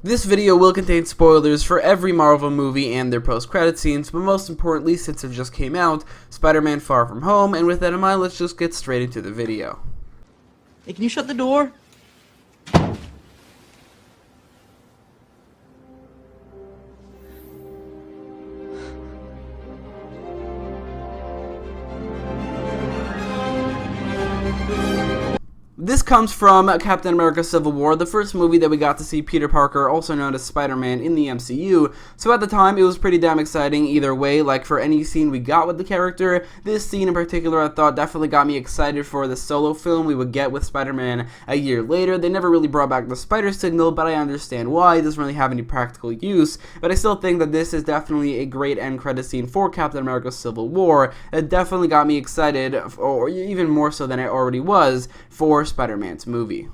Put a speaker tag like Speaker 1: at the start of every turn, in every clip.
Speaker 1: This video will contain spoilers for every Marvel movie and their post-credit scenes, but most importantly, since it just came out, Spider-Man Far From Home, and with that in mind, let's just get straight into the video.
Speaker 2: Hey, can you shut the door?
Speaker 1: This comes from Captain America Civil War, the first movie that we got to see Peter Parker, also known as Spider-Man, in the MCU, so at the time it was pretty damn exciting either way. Like, for any scene we got with the character, this scene in particular I thought definitely got me excited for the solo film we would get with Spider-Man a year later. They never really brought back the spider signal, but I understand why. It doesn't really have any practical use, but I still think that this is definitely a great end credit scene for Captain America Civil War. It definitely got me excited, or even more so than I already was, for Spider-Man's movie.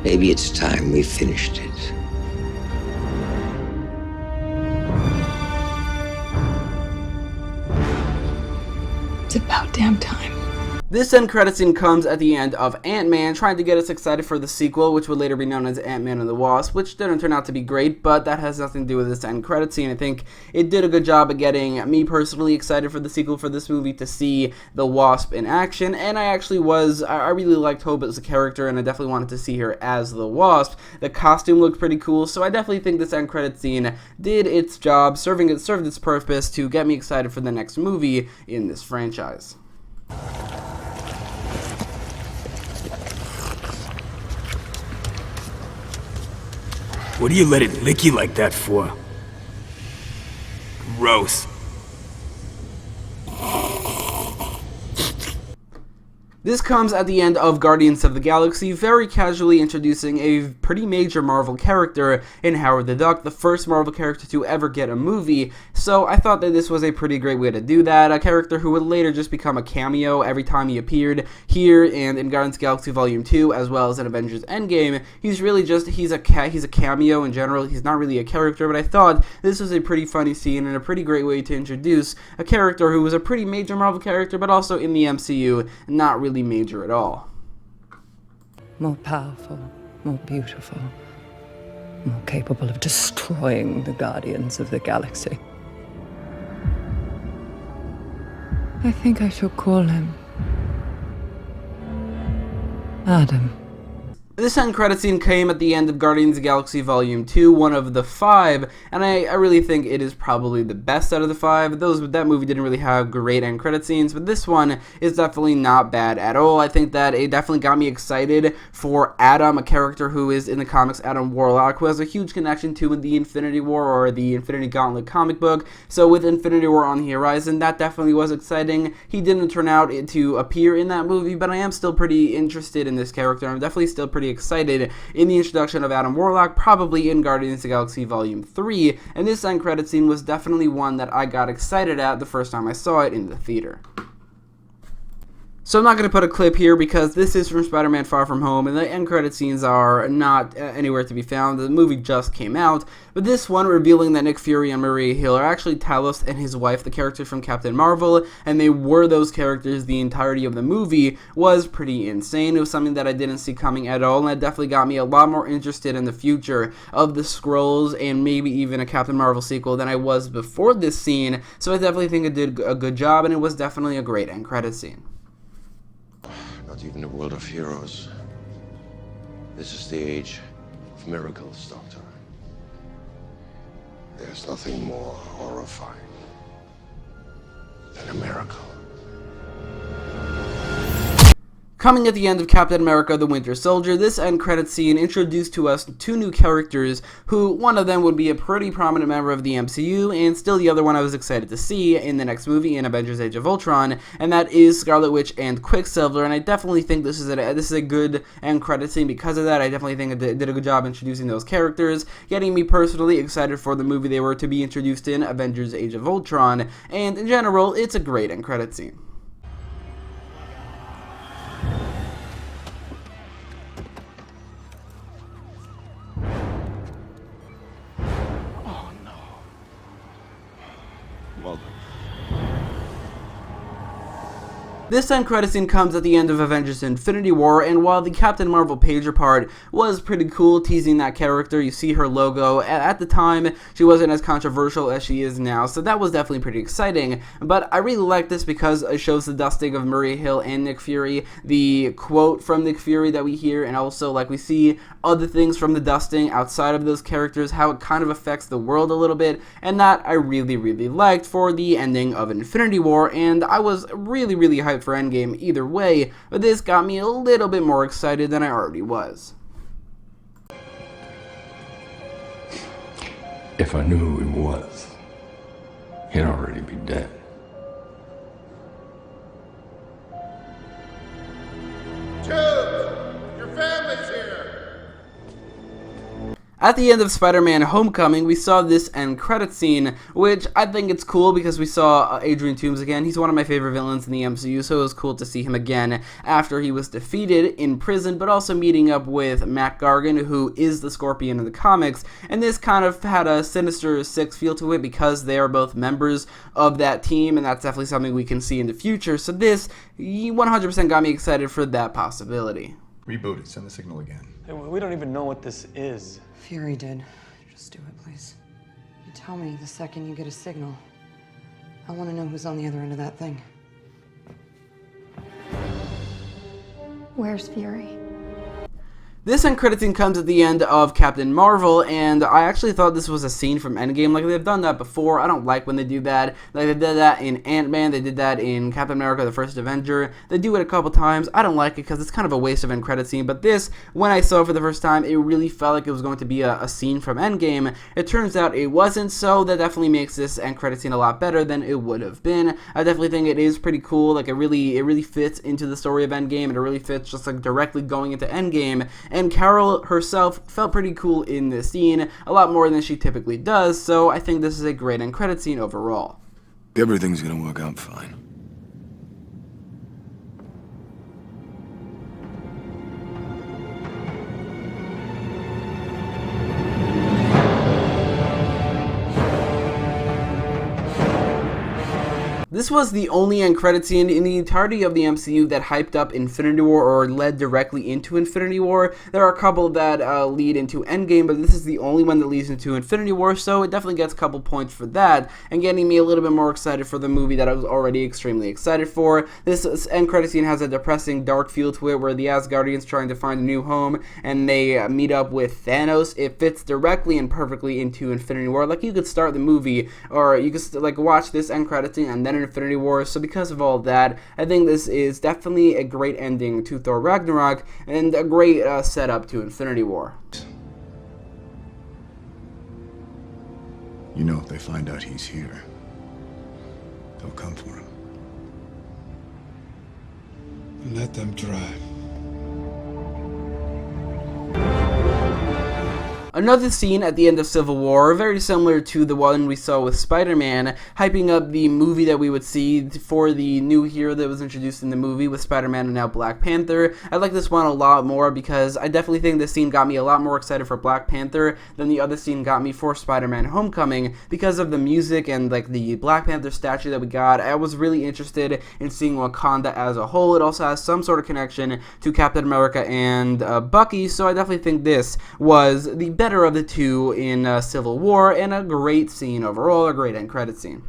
Speaker 3: Maybe it's time we finished it.
Speaker 4: It's about damn time.
Speaker 1: This end credit scene comes at the end of Ant-Man, trying to get us excited for the sequel, which would later be known as Ant-Man and the Wasp, which didn't turn out to be great, but that has nothing to do with this end credit scene. I think it did a good job of getting me personally excited for the sequel for this movie, to see the Wasp in action, and I really liked Hope as a character, and I definitely wanted to see her as the Wasp. The costume looked pretty cool, so I definitely think this end credit scene did its job, served its purpose to get me excited for the next movie in this franchise.
Speaker 5: What do you let it lick you like that for? Gross.
Speaker 1: This comes at the end of Guardians of the Galaxy, very casually introducing a pretty major Marvel character in Howard the Duck, the first Marvel character to ever get a movie, so I thought that this was a pretty great way to do that. A character who would later just become a cameo every time he appeared here and in Guardians of the Galaxy Volume 2, as well as in Avengers Endgame. He's a cameo in general. He's not really a character, but I thought this was a pretty funny scene and a pretty great way to introduce a character who was a pretty major Marvel character, but also in the MCU, not really major at all.
Speaker 4: More powerful, more beautiful, more capable of destroying the Guardians of the Galaxy. I think I shall call him Adam.
Speaker 1: This end credit scene came at the end of Guardians of the Galaxy Volume 2, one of the 5, and I really think it is probably the best out of the 5. That movie didn't really have great end credit scenes, but this one is definitely not bad at all. I think that it definitely got me excited for Adam, a character who is in the comics Adam Warlock, who has a huge connection to the Infinity War or the Infinity Gauntlet comic book. So with Infinity War on the horizon, that definitely was exciting. He didn't turn out to appear in that movie, but I am still pretty interested in this character. I'm definitely still pretty excited in the introduction of Adam Warlock, probably in Guardians of the Galaxy Volume 3, and this end credit scene was definitely one that I got excited at the first time I saw it in the theater. So I'm not going to put a clip here because this is from Spider-Man Far From Home, and the end credit scenes are not anywhere to be found. The movie just came out, but this one revealing that Nick Fury and Maria Hill are actually Talos and his wife, the characters from Captain Marvel, and they were those characters the entirety of the movie, was pretty insane. It was something that I didn't see coming at all, and that definitely got me a lot more interested in the future of the Skrulls and maybe even a Captain Marvel sequel than I was before this scene, so I definitely think it did a good job, and it was definitely a great end credit scene.
Speaker 6: Not even a world of heroes. This is the age of miracles, Doctor. There's nothing more horrifying than a miracle.
Speaker 1: Coming at the end of Captain America the Winter Soldier, this end credit scene introduced to us two new characters who, one of them would be a pretty prominent member of the MCU, and still the other one I was excited to see in the next movie in Avengers Age of Ultron, and that is Scarlet Witch and Quicksilver, and I definitely think this is a good end credit scene because of that. I definitely think it did a good job introducing those characters, getting me personally excited for the movie they were to be introduced in, Avengers Age of Ultron, and in general, it's a great end credit scene. This end credit scene comes at the end of Avengers Infinity War, and while the Captain Marvel pager part was pretty cool, teasing that character, you see her logo, at the time, she wasn't as controversial as she is now, so that was definitely pretty exciting. But I really like this because it shows the dusting of Maria Hill and Nick Fury, the quote from Nick Fury that we hear, and also like we see other things from the dusting outside of those characters, how it kind of affects the world a little bit, and that I really liked for the ending of Infinity War, and I was really hyped for Endgame either way, but this got me a little bit more excited than I already was.
Speaker 3: If I knew who he was, he'd already be dead.
Speaker 6: Your family's here!
Speaker 1: At the end of Spider-Man Homecoming, we saw this end credit scene, which I think it's cool because we saw Adrian Toomes again. He's one of my favorite villains in the MCU, so it was cool to see him again after he was defeated in prison, but also meeting up with Matt Gargan, who is the Scorpion in the comics, and this kind of had a Sinister Six feel to it because they are both members of that team, and that's definitely something we can see in the future, so this 100% got me excited for that possibility.
Speaker 7: Reboot it. Send the signal again.
Speaker 8: Hey, we don't even know what this is.
Speaker 4: Fury did. Just do it, please. You tell me the second you get a signal. I want to know who's on the other end of that thing.
Speaker 9: Where's Fury?
Speaker 1: This end credit scene comes at the end of Captain Marvel, and I actually thought this was a scene from Endgame. Like, they've done that before. I don't like when they do that. Like, they did that in Ant-Man, they did that in Captain America, the First Avenger. They do it a couple times. I don't like it because it's kind of a waste of end credit scene, but this, when I saw it for the first time, it really felt like it was going to be a scene from Endgame. It turns out it wasn't, so that definitely makes this end credit scene a lot better than it would have been. I definitely think it is pretty cool. Like, it really fits into the story of Endgame, and it really fits just like directly going into Endgame, and Carol herself felt pretty cool in this scene, a lot more than she typically does, so I think this is a great end credit scene overall.
Speaker 7: Everything's gonna work out fine.
Speaker 1: This was the only end credit scene in the entirety of the MCU that hyped up Infinity War or led directly into Infinity War. There are a couple that lead into Endgame, but this is the only one that leads into Infinity War, so it definitely gets a couple points for that, and getting me a little bit more excited for the movie that I was already extremely excited for. This end credit scene has a depressing, dark feel to it, where the Asgardians trying to find a new home, and they meet up with Thanos. It fits directly and perfectly into Infinity War. Like, you could start the movie, or you could like watch this end credit scene and then Infinity War, so because of all that, I think this is definitely a great ending to Thor Ragnarok, and a great setup to Infinity War.
Speaker 7: You know, if they find out he's here, they'll come for him. Let them try.
Speaker 1: Another scene at the end of Civil War, very similar to the one we saw with Spider-Man, hyping up the movie that we would see for the new hero that was introduced in the movie with Spider-Man and now Black Panther. I like this one a lot more because I definitely think this scene got me a lot more excited for Black Panther than the other scene got me for Spider-Man Homecoming because of the music and like the Black Panther statue that we got. I was really interested in seeing Wakanda as a whole. It also has some sort of connection to Captain America and Bucky, so I definitely think this was the better of the two in Civil War, and a great scene overall, a great end credit scene.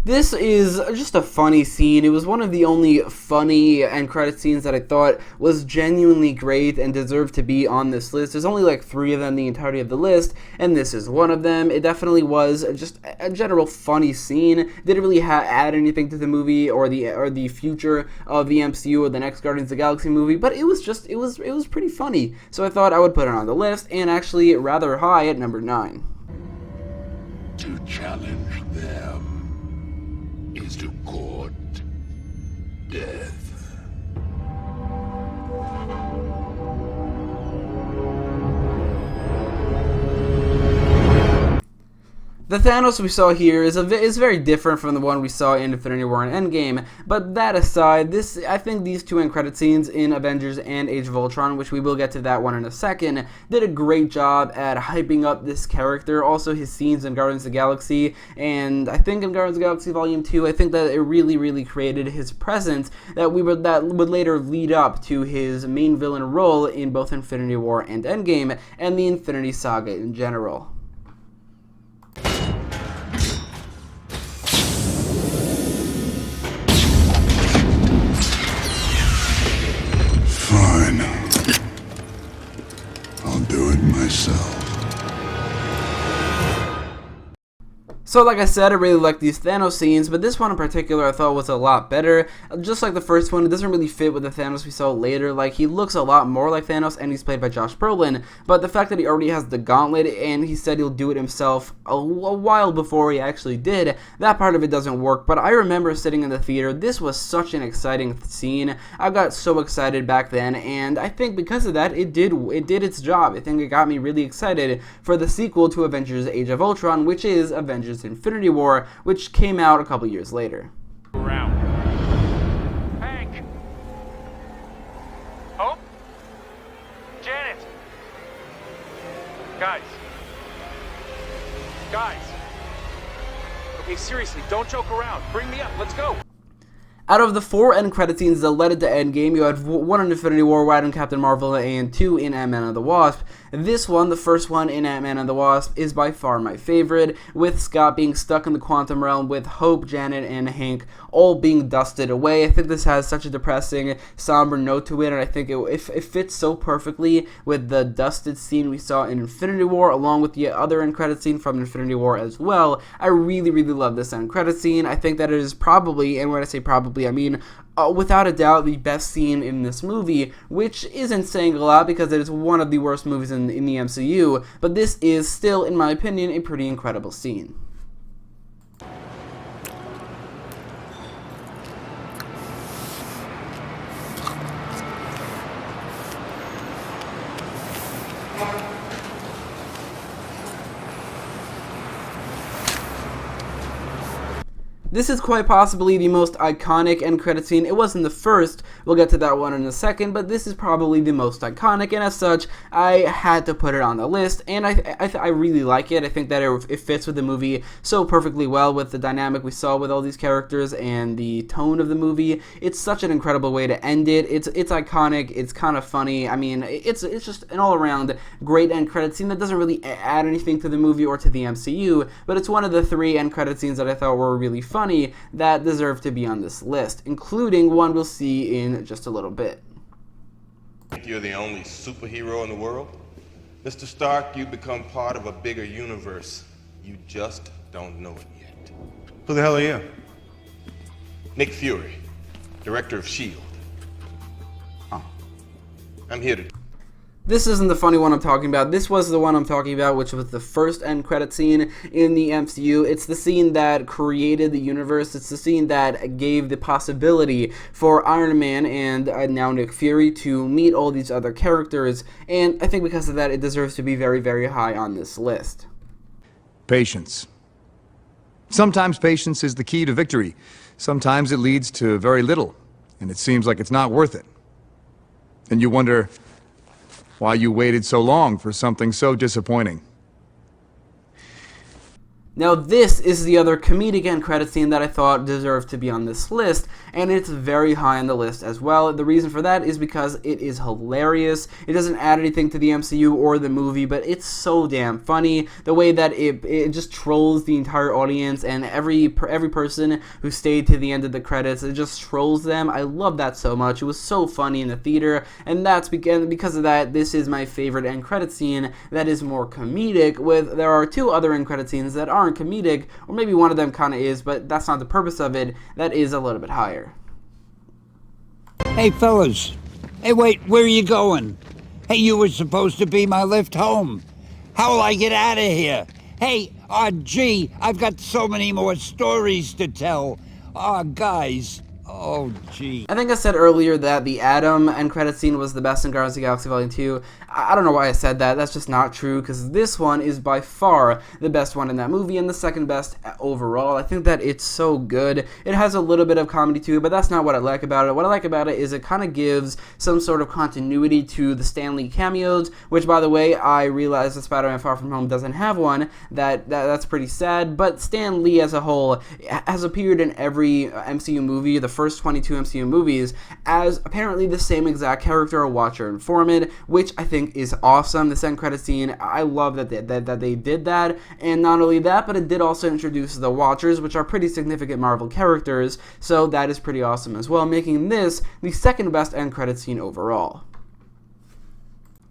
Speaker 1: This is just a funny scene. It was one of the only funny end credit scenes that I thought was genuinely great and deserved to be on this list. There's only like 3 of them in the entirety of the list, and this is one of them. It definitely was just a general funny scene. Didn't really add anything to the movie or the future of the MCU or the next Guardians of the Galaxy movie, but it was pretty funny. So I thought I would put it on the list, and actually rather high at number 9.
Speaker 6: To challenge them is to court death.
Speaker 1: The The Thanos we saw here is very different from the one we saw in Infinity War and Endgame, but that aside, I think these two end credit scenes in Avengers and Age of Ultron, which we will get to that one in a second, did a great job at hyping up this character, also his scenes in Guardians of the Galaxy, and I think in Guardians of the Galaxy Volume 2, I think that it really created his presence that would later lead up to his main villain role in both Infinity War and Endgame, and the Infinity Saga in general.
Speaker 7: Fine. I'll do it myself.
Speaker 1: So like I said, I really like these Thanos scenes, but this one in particular I thought was a lot better. Just like the first one, it doesn't really fit with the Thanos we saw later. Like, he looks a lot more like Thanos, and he's played by Josh Brolin, but the fact that he already has the gauntlet, and he said he'll do it himself a while before he actually did, that part of it doesn't work. But I remember sitting in the theater, this was such an exciting scene. I got so excited back then, and I think because of that, it did its job. I think it got me really excited for the sequel to Avengers Age of Ultron, which is Avengers Infinity War, which came out a couple years later.
Speaker 8: Hank! Hope? Janet! Guys. Okay, seriously, don't joke around. Bring me up, let's go!
Speaker 1: Out of the 4 end credit scenes that led into Endgame, you had 1 in Infinity War, 1 in Captain Marvel, and 2 in Ant-Man and the Wasp. This one, the first one in Ant-Man and the Wasp, is by far my favorite, with Scott being stuck in the quantum realm, with Hope, Janet, and Hank all being dusted away. I think this has such a depressing, somber note to it, and I think it fits so perfectly with the dusted scene we saw in Infinity War, along with the other end credit scene from Infinity War as well. I really love this end credit scene. I think that it is probably, and when I say probably, I mean without a doubt, the best scene in this movie, which isn't saying a lot because it is one of the worst movies in the MCU, but this is still, in my opinion, a pretty incredible scene. This is quite possibly the most iconic end credit scene. It wasn't the first, we'll get to that one in a second, but this is probably the most iconic, and as such, I had to put it on the list, and I really like it. I think that it fits with the movie so perfectly well with the dynamic we saw with all these characters and the tone of the movie. It's such an incredible way to end it. It's iconic, it's kind of funny. I mean, it's just an all-around great end credit scene that doesn't really add anything to the movie or to the MCU, but it's one of the 3 end credit scenes that I thought were really funny that deserve to be on this list, including one we'll see in just a little bit.
Speaker 9: Think you're the only superhero in the world? Mr. Stark, you've become part of a bigger universe. You just don't know it yet.
Speaker 7: Who the hell are you?
Speaker 9: Nick Fury, director of S.H.I.E.L.D.
Speaker 7: Oh.
Speaker 9: I'm here to...
Speaker 1: This isn't the funny one I'm talking about. This was the one I'm talking about, which was the first end credit scene in the MCU. It's the scene that created the universe. It's the scene that gave the possibility for Iron Man and now Nick Fury to meet all these other characters. And I think because of that, it deserves to be very high on this list.
Speaker 10: Patience. Sometimes patience is the key to victory. Sometimes it leads to very little, and it seems like it's not worth it. And you wonder why you waited so long for something so disappointing.
Speaker 1: Now this is the other comedic end credit scene that I thought deserved to be on this list, and it's very high on the list as well. The reason for that is because it is hilarious. It doesn't add anything to the MCU or the movie, but it's so damn funny. The way that it just trolls the entire audience, and every person who stayed to the end of the credits, it just trolls them. I love that so much. It was so funny in the theater, and that's because of that, this is my favorite end credit scene that is more comedic. There are 2 other end credit scenes that aren't comedic, or maybe one of them kind of is, but that's not the purpose of it. That is a little bit higher.
Speaker 11: Hey, fellas. Hey, wait, where are you going? Hey, you were supposed to be my lift home. How will I get out of here? Hey, gee, I've got so many more stories to tell. Guys. Oh, gee.
Speaker 1: I think I said earlier that the Atom end credit scene was the best in Guardians of the Galaxy Volume 2. I don't know why I said that. That's just not true, because this one is by far the best one in that movie and the second best overall. I think that it's so good. It has a little bit of comedy to it, but that's not what I like about it. What I like about it is it kind of gives some sort of continuity to the Stan Lee cameos, which, by the way, I realize that Spider-Man Far From Home doesn't have one. That's pretty sad, but Stan Lee as a whole has appeared in every MCU movie, the first 22 MCU movies, as apparently the same exact character, a Watcher Informant, which I think is awesome. This end credit scene, I love that they did that, and not only that, but it did also introduce the Watchers, which are pretty significant Marvel characters, so that is pretty awesome as well, making this the second best end credit scene overall.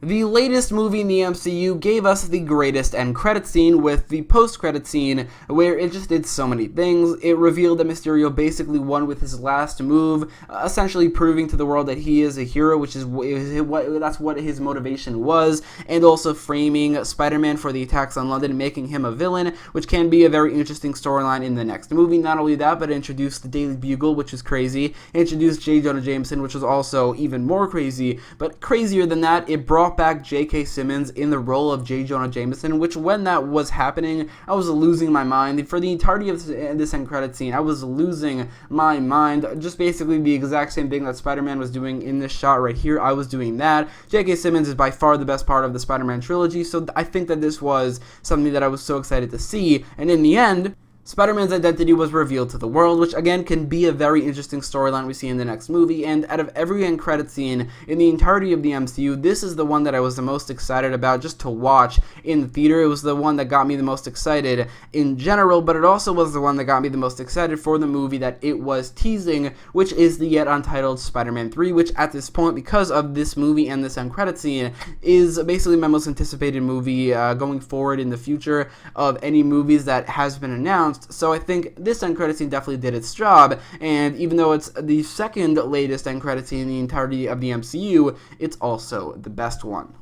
Speaker 1: The latest movie in the MCU gave us the greatest end credit scene with the post-credit scene, where it just did so many things. It revealed that Mysterio basically won with his last move, essentially proving to the world that he is a hero, which is that's what his motivation was, and also framing Spider-Man for the attacks on London, making him a villain, which can be a very interesting storyline in the next movie. Not only that, but it introduced the Daily Bugle, which is crazy. It introduced J. Jonah Jameson, which was also even more crazy, but crazier than that, it brought back J.K. Simmons in the role of J. Jonah Jameson, which when that was happening, I was losing my mind. For the entirety of this end credit scene, I was losing my mind. Just basically the exact same thing that Spider-Man was doing in this shot right here, I was doing that. J.K. Simmons is by far the best part of the Spider-Man trilogy, so I think that this was something that I was so excited to see, and in the end, Spider-Man's identity was revealed to the world, which again can be a very interesting storyline we see in the next movie, and out of every end credit scene in the entirety of the MCU, this is the one that I was the most excited about just to watch in the theater. It was the one that got me the most excited in general, but it also was the one that got me the most excited for the movie that it was teasing, which is the yet untitled Spider-Man 3, which at this point, because of this movie and this end credit scene, is basically my most anticipated movie going forward in the future of any movies that has been announced. So I think this end credit scene definitely did its job, and even though it's the second latest end credit scene in the entirety of the MCU, it's also the best one.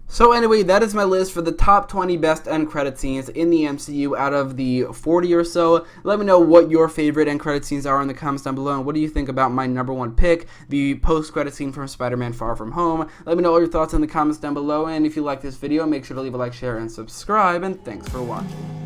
Speaker 1: So anyway, that is my list for the top 20 best end credit scenes in the MCU out of the 40 or so. Let me know what your favorite end credit scenes are in the comments down below, and what do you think about my number one pick, the post-credit scene from Spider-Man Far From Home. Let me know all your thoughts in the comments down below, and if you like this video, make sure to leave a like, share, and subscribe, and thanks for watching.